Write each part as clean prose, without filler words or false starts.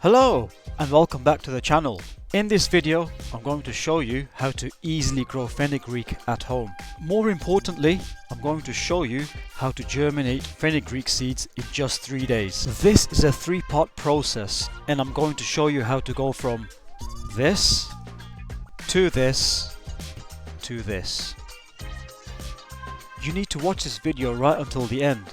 Hello and welcome back to the channel. In this video I'm going to show you how to easily grow fenugreek at home. More importantly, I'm going to show you how to germinate fenugreek seeds in just 3 days. This is a 3-part process and I'm going to show you how to go from this to this to this. You need to watch this video right until the end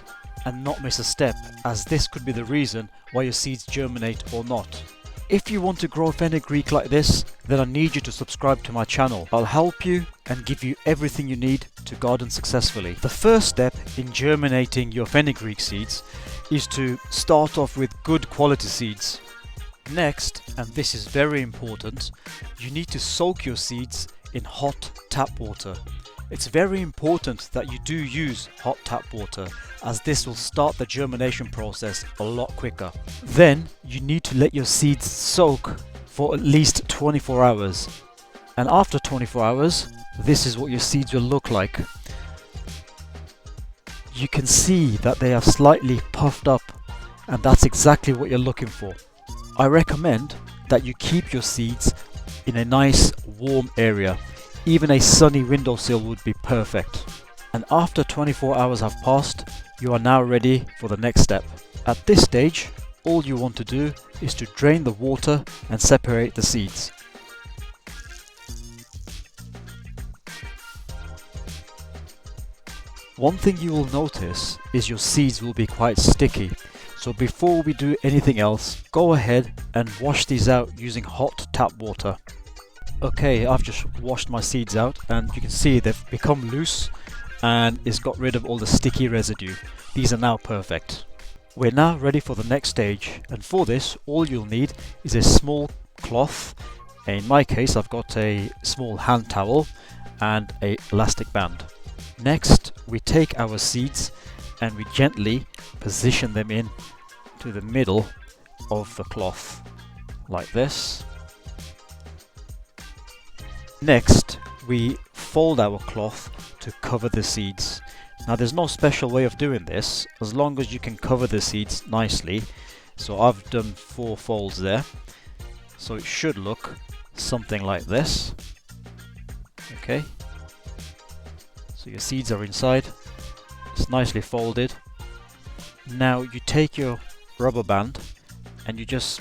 and not miss a step, as this could be the reason why your seeds germinate or not. If you want to grow fenugreek like this, then I need you to subscribe to my channel. I'll help you and give you everything you need to garden successfully. The first step in germinating your fenugreek seeds is to start off with good quality seeds. Next, and this is very important, you need to soak your seeds in hot tap water. It's very important that you do use hot tap water, as this will start the germination process a lot quicker. Then you need to let your seeds soak for at least 24 hours. And after 24 hours, this is what your seeds will look like. You can see that they are slightly puffed up, and that's exactly what you're looking for. I recommend that you keep your seeds in a nice warm area. Even a sunny windowsill would be perfect. And after 24 hours have passed, you are now ready for the next step. At this stage, all you want to do is to drain the water and separate the seeds. One thing you will notice is your seeds will be quite sticky. So before we do anything else, go ahead and wash these out using hot tap water. Okay, I've just washed my seeds out and you can see they've become loose and it's got rid of all the sticky residue. These are now perfect. We're now ready for the next stage, and for this all you'll need is a small cloth. In my case I've got a small hand towel and an elastic band. Next we take our seeds and we gently position them in to the middle of the cloth like this. Next, we fold our cloth to cover the seeds. Now there's no special way of doing this, as long as you can cover the seeds nicely. So I've done 4 folds there. So it should look something like this. Okay. So your seeds are inside. It's nicely folded. Now you take your rubber band and you just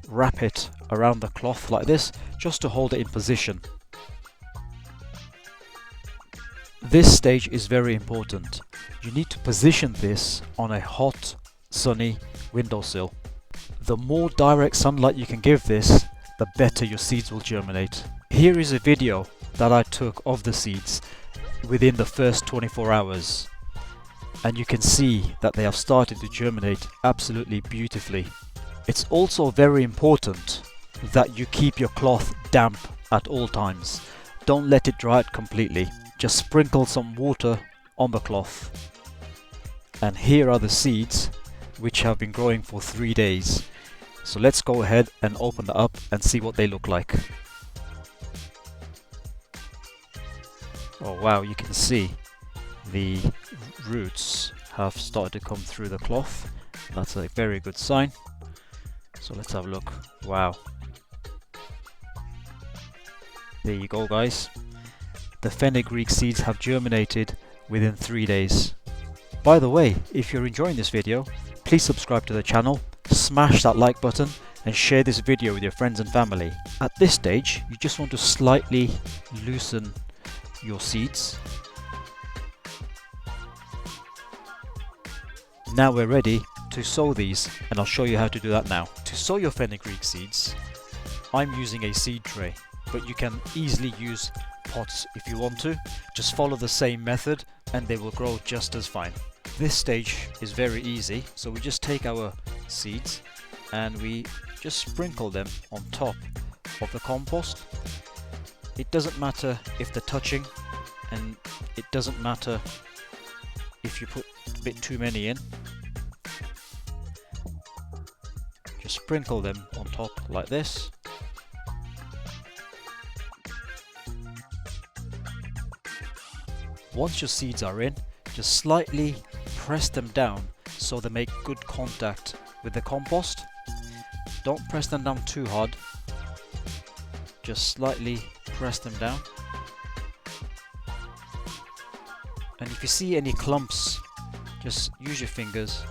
wrap it around the cloth like this, just to hold it in position. This stage is very important. You need to position this on a hot, sunny windowsill. The more direct sunlight you can give this, the better your seeds will germinate. Here is a video that I took of the seeds within the first 24 hours. And you can see that they have started to germinate absolutely beautifully. It's also very important that you keep your cloth damp at all times. Don't let it dry out completely. Just sprinkle some water on the cloth. And here are the seeds which have been growing for 3 days. So let's go ahead and open that up and see what they look like. Oh wow, you can see the roots have started to come through the cloth. That's a very good sign. So let's have a look. Wow. There you go, guys. The fenugreek seeds have germinated within 3 days. By the way, if you're enjoying this video, please subscribe to the channel, smash that like button and share this video with your friends and family. At this stage, you just want to slightly loosen your seeds. Now we're ready to sow these, and I'll show you how to do that now. To sow your fenugreek seeds, I'm using a seed tray, but you can easily use pots if you want to. Just follow the same method and they will grow just as fine. This stage is very easy, so we just take our seeds and we just sprinkle them on top of the compost. It doesn't matter if they're touching, and it doesn't matter if you put a bit too many in. Sprinkle them on top like this. Once your seeds are in, just slightly press them down so they make good contact with the compost. Don't press them down too hard, just slightly press them down. And if you see any clumps, just use your fingers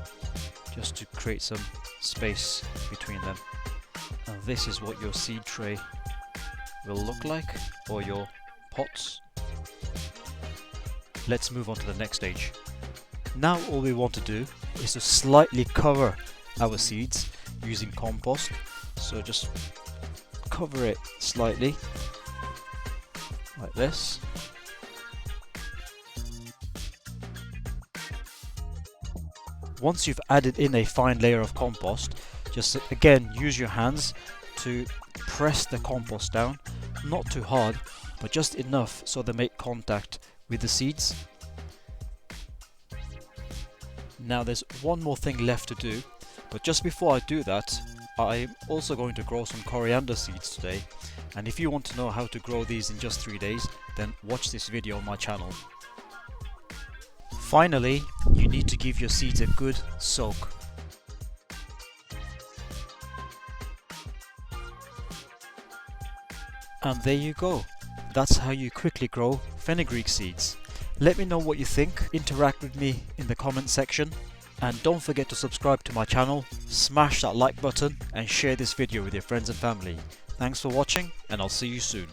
just to create some space between them. And this is what your seed tray will look like, or your pots. Let's move on to the next stage. Now all we want to do is to slightly cover our seeds using compost. So just cover it slightly like this. Once you've added in a fine layer of compost, just again use your hands to press the compost down, not too hard, but just enough so they make contact with the seeds. Now there's one more thing left to do, but just before I do that, I'm also going to grow some coriander seeds today, and if you want to know how to grow these in just 3 days, then watch this video on my channel. Finally, you need to give your seeds a good soak. And there you go. That's how you quickly grow fenugreek seeds. Let me know what you think, interact with me in the comment section, and don't forget to subscribe to my channel, smash that like button and share this video with your friends and family. Thanks for watching, and I'll see you soon.